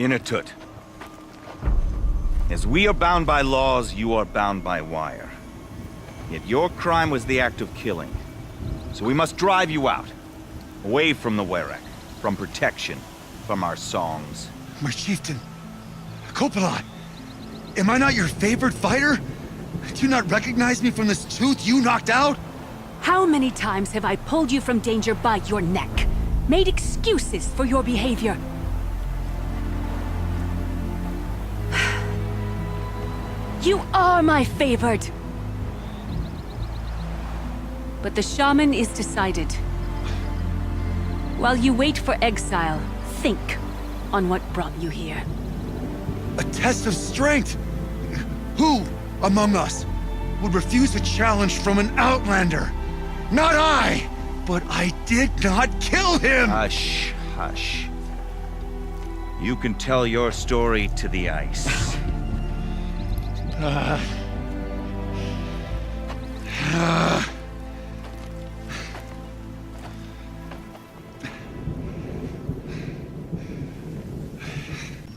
Inatut. As we are bound by laws, you are bound by wire. Yet your crime was the act of killing. So we must drive you out. Away from the Werek, from protection, from our songs. My chieftain, Kopalai, am I not your favorite fighter? Do you not recognize me from this tooth you knocked out? How many times have I pulled you from danger by your neck? Made excuses for your behavior? You are my favorite! But the shaman is decided. While you wait for exile, think on what brought you here. A test of strength! Who among us would refuse a challenge from an outlander? Not I! But I did not kill him! Hush, hush. You can tell your story to the ice.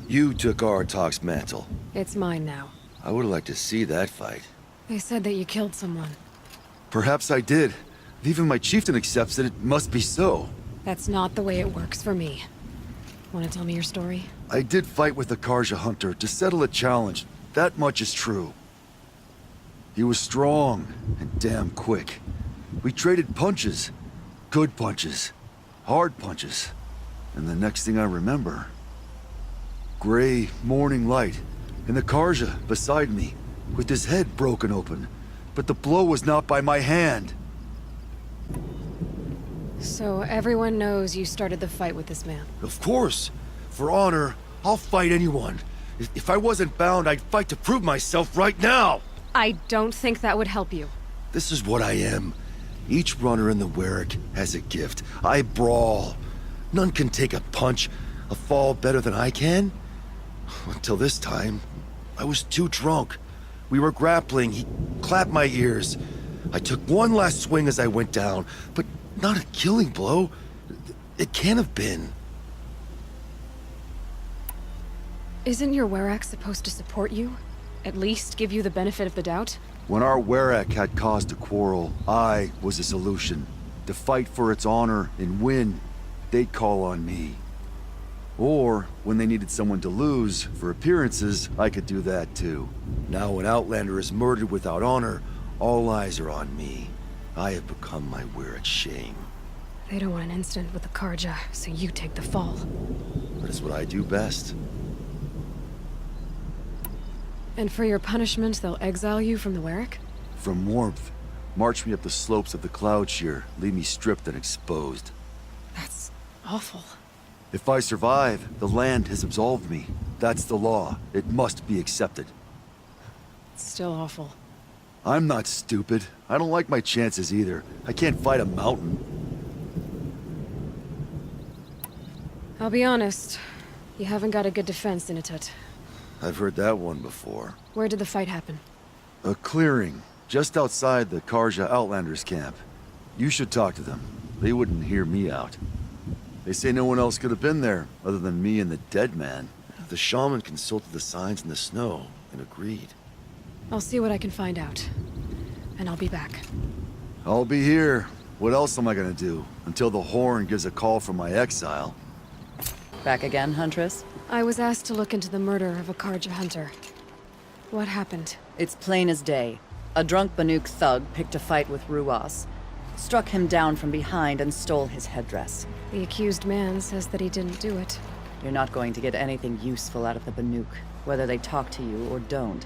You took Artok's mantle. It's mine now. I would like to see that fight. They said that you killed someone. Perhaps I did. If even my chieftain accepts it, it must be so. That's not the way it works for me. Want to tell me your story? I did fight with the Karja hunter to settle a challenge. That much is true. He was strong and damn quick. We traded punches. Good punches. Hard punches. And the next thing I remember... gray morning light, and the Karja beside me, with his head broken open. But the blow was not by my hand. So everyone knows you started the fight with this man. Of course. For honor, I'll fight anyone. If I wasn't bound, I'd fight to prove myself right now! I don't think that would help you. This is what I am. Each runner in the Werek has a gift. I brawl. None can take a punch, a fall better than I can. Until this time, I was too drunk. We were grappling, he clapped my ears. I took one last swing as I went down, but not a killing blow. It can't have been. Isn't your Werek supposed to support you? At least give you the benefit of the doubt? When our Werek had cause to quarrel, I was a solution. To fight for its honor and win, they'd call on me. Or, when they needed someone to lose, for appearances, I could do that too. Now an outlander is murdered without honor, all eyes are on me. I have become my Werek's shame. They don't want an incident with the Karja, so you take the fall. That is what I do best. And for your punishment, they'll exile you from the Werek? From warmth, march me up the slopes of the Cloud Shear, leave me stripped and exposed. That's awful. If I survive, the land has absolved me. That's the law. It must be accepted. It's still awful. I'm not stupid. I don't like my chances either. I can't fight a mountain. I'll be honest. You haven't got a good defense, Inatut. I've heard that one before. Where did the fight happen? A clearing, just outside the Karja Outlanders camp. You should talk to them. They wouldn't hear me out. They say no one else could have been there, other than me and the dead man. The shaman consulted the signs in the snow and agreed. I'll see what I can find out. And I'll be back. I'll be here. What else am I gonna do? Until the Horn gives a call from my exile. Back again, Huntress? I was asked to look into the murder of a Karja hunter. What happened? It's plain as day. A drunk Banuk thug picked a fight with Ruas, struck him down from behind and stole his headdress. The accused man says that he didn't do it. You're not going to get anything useful out of the Banuk, whether they talk to you or don't.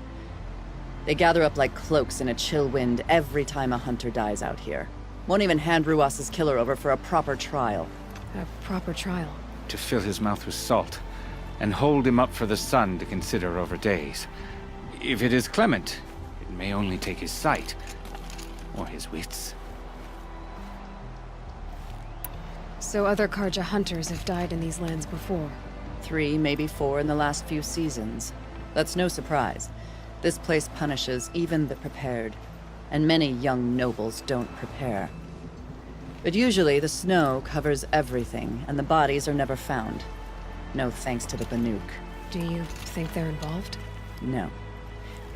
They gather up like cloaks in a chill wind every time a hunter dies out here. Won't even hand Ruas's killer over for a proper trial. A proper trial. To fill his mouth with salt, and hold him up for the sun to consider over days. If it is clement, it may only take his sight, or his wits. So other Karja hunters have died in these lands before. 3, maybe 4 in the last few seasons. That's no surprise. This place punishes even the prepared, and many young nobles don't prepare. But usually the snow covers everything, and the bodies are never found. No thanks to the Banuk. Do you think they're involved? No.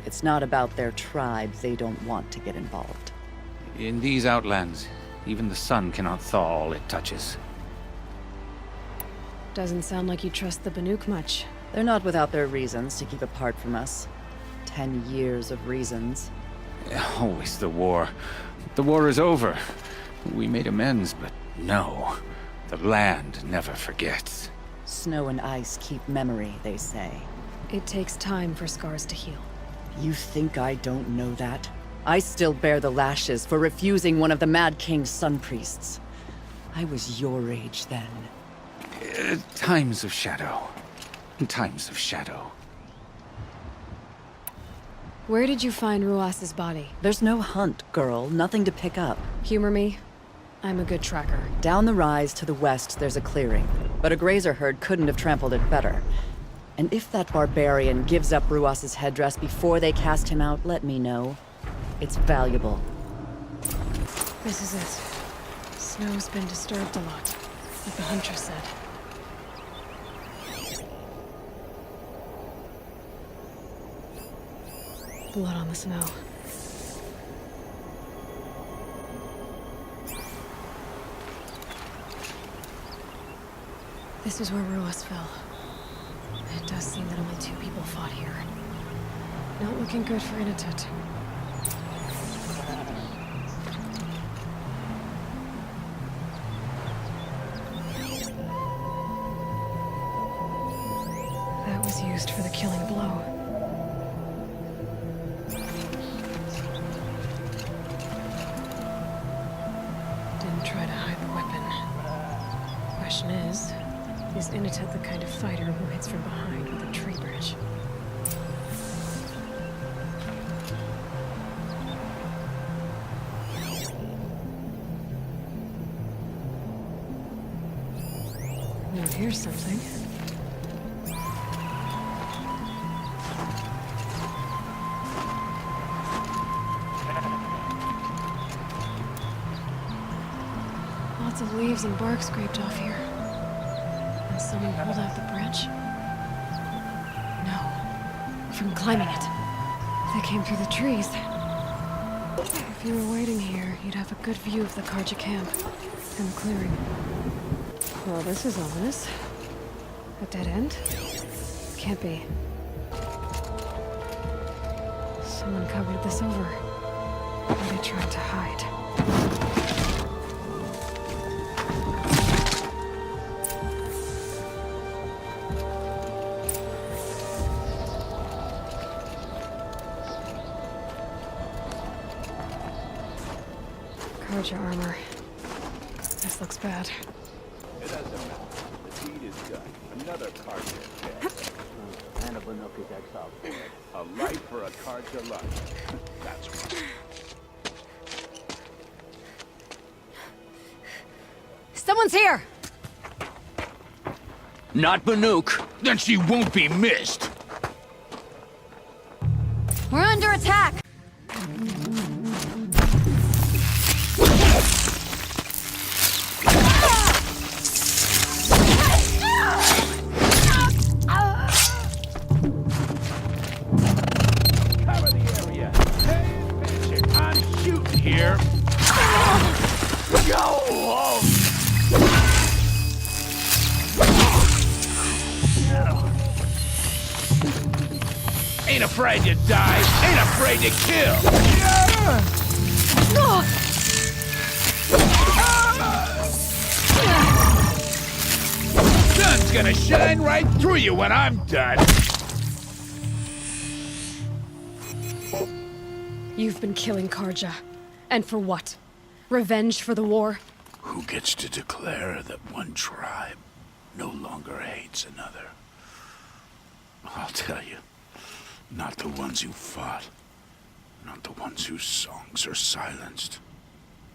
It's not about their tribe. They don't want to get involved. In these outlands, even the sun cannot thaw all it touches. Doesn't sound like you trust the Banuk much. They're not without their reasons to keep apart from us. 10 years of reasons. Always the war. The war is over. We made amends, but no. The land never forgets. Snow and ice keep memory, they say. It takes time for scars to heal. You think I don't know that? I still bear the lashes for refusing one of the Mad King's sun priests. I was your age then. Times of shadow. Times of shadow. Where did you find Ruas's body? There's no hunt, girl. Nothing to pick up. Humor me. I'm a good tracker. Down the rise to the west, there's a clearing. But a grazer herd couldn't have trampled it better. And if that barbarian gives up Ruas's headdress before they cast him out, let me know. It's valuable. This is it. Snow's been disturbed a lot, like the Huntress said. Blood on the snow. This is where Ruas fell. It does seem that only 2 people fought here. Not looking good for Inatut. That was used for the killing blow. Didn't try to hide the weapon. Question is Inatut the kind of fighter who hits from behind with a tree branch? Oh, here's something. Lots of leaves and bark scraped off here. And someone pulled out the branch? No. From climbing it. They came through the trees. If you were waiting here, you'd have a good view of the Karja camp and the clearing. Well, this is ominous. A dead end? Can't be. Someone covered this over. Or they tried to hide. Karja armor. This looks bad. It doesn't matter. The deed is done. Another Karja is dead. And a Banuk is exiled for it. A life for a Karja life. That's right. Someone's here! Not Banuk. Then she won't be missed. We're under attack! Cover the area. Hey, attention. I'm shooting here. Go home. Ain't afraid to die. Ain't afraid to kill. Sun's gonna shine right through you when I'm done. You've been killing Karja. And for what? Revenge for the war? Who gets to declare that one tribe no longer hates another? I'll tell you, not the ones who fought, not the ones whose songs are silenced,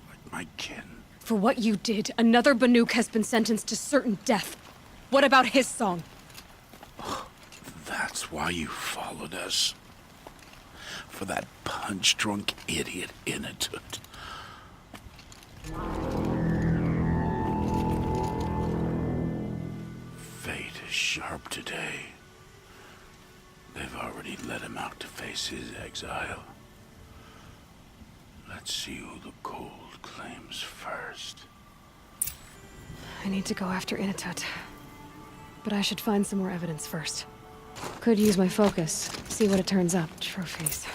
like my kin. For what you did, another Banuk has been sentenced to certain death. What about his song? That's why you followed us. For that punch-drunk idiot Inatut. Fate is sharp today. already let him out to face his exile. Let's see who the cold claims first. I need to go after Inatut. But I should find some more evidence first. Could use my focus, see what it turns up. Trophies.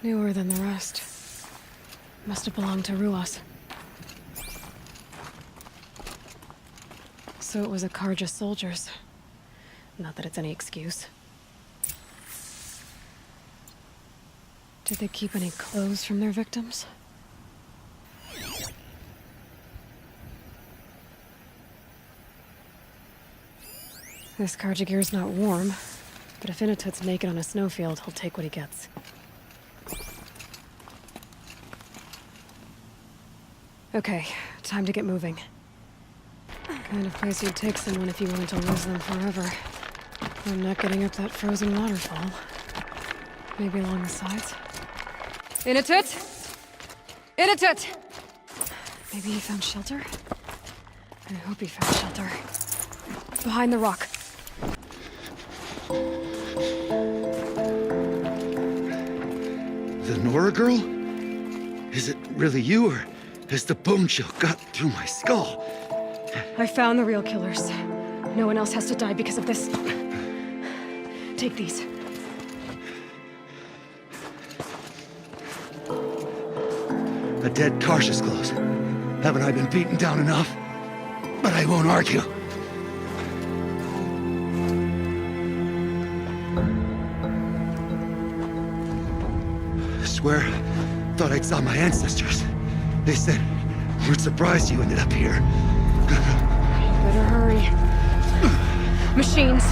Newer than the rest. Must have belonged to Ruas. So it was a Karja soldiers. Not that it's any excuse. Did they keep any clothes from their victims? This Karja gear's not warm, but if Inatut's naked on a snowfield, he'll take what he gets. Okay, time to get moving. Kind of place you'd take someone if you wanted to lose them forever. I'm not getting up that frozen waterfall. Maybe along the sides? Inatut! Inatut! Maybe he found shelter? I hope he found shelter. Behind the rock. The Nora girl? Is it really you, or has the bone chill got through my skull? I found the real killers. No one else has to die because of this. Take these. A dead Karja's clothes. Haven't I been beaten down enough? But I won't argue. Swear, thought I'd saw my ancestors. They said, we're surprised you ended up here. Better hurry. Machines.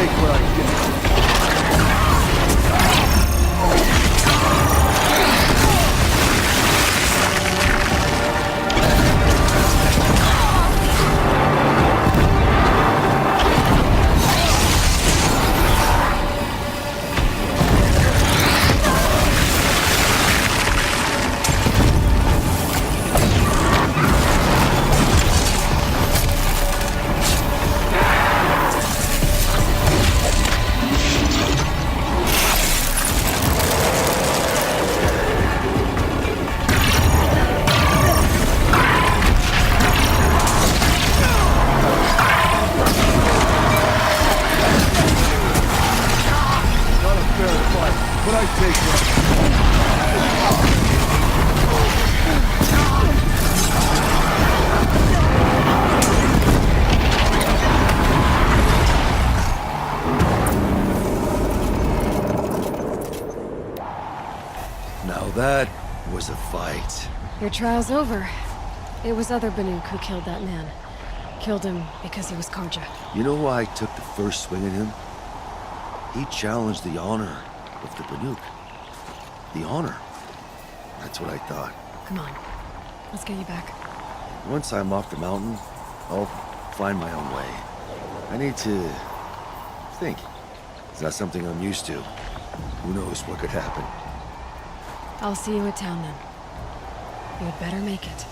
take what I get. Not a fair fight, but I take what Now that was a fight. Your trial's over. It was other Banuk who killed that man. Killed him because he was Karja. You know why I took the first swing at him? He challenged the honor of the Banuk. The honor. That's what I thought. Come on. Let's get you back. Once I'm off the mountain, I'll find my own way. I need to think. It's not something I'm used to. Who knows what could happen? I'll see you at town then. You'd better make it.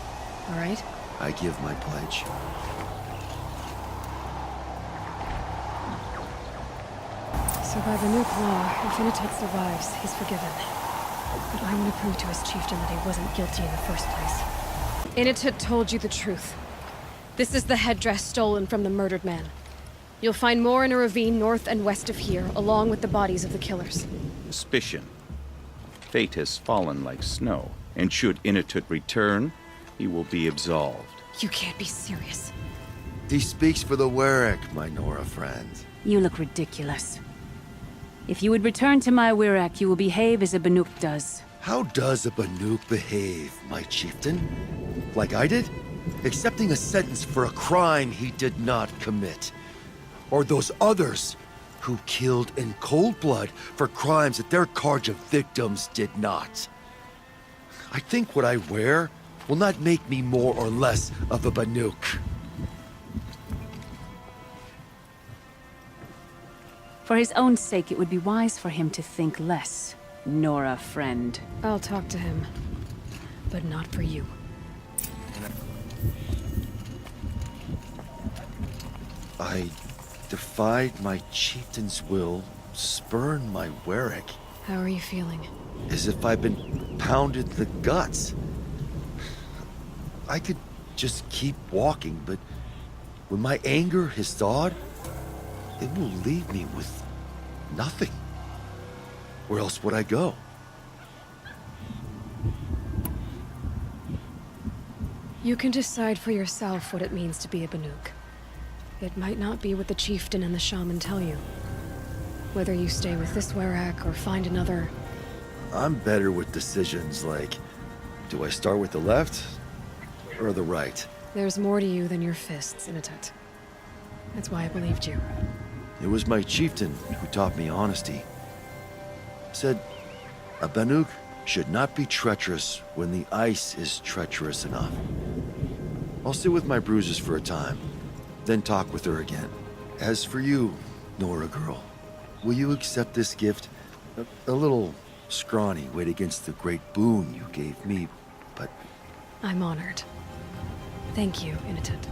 All right? I give my pledge. So by the Nuke law, if Initet survives, he's forgiven. But I want to prove to his chieftain that he wasn't guilty in the first place. Initet told you the truth. This is the headdress stolen from the murdered man. You'll find more in a ravine north and west of here, along with the bodies of the killers. Suspicion. Fate has fallen like snow, and should Inatut return, he will be absolved. You can't be serious. He speaks for the Warwick, my Nora friend. You look ridiculous. If you would return to my Wirak, you will behave as a Banuk does. How does a Banuk behave, my chieftain? Like I did? Accepting a sentence for a crime he did not commit. Or those others who killed in cold blood for crimes that their Karja victims did not. I think what I wear will not make me more or less of a Banuk. For his own sake, it would be wise for him to think less. Nora, friend. I'll talk to him. But not for you. I defied my chieftain's will, spurned my Warwick, How are you feeling? as if I'd been pounded in the guts. I could just keep walking, but when my anger has thawed, it will leave me with nothing. Where else would I go? You can decide for yourself what it means to be a Banuk. It might not be what the chieftain and the shaman tell you. Whether you stay with this Warwick or find another... I'm better with decisions like, do I start with the left or the right? There's more to you than your fists, Initet. That's why I believed you. It was my chieftain who taught me honesty. Said, a Banuk should not be treacherous when the ice is treacherous enough. I'll sit with my bruises for a time, then talk with her again. As for you, Nora girl, will you accept this gift? A little scrawny weighed against the great boon you gave me, but... I'm honored. Thank you, Initet.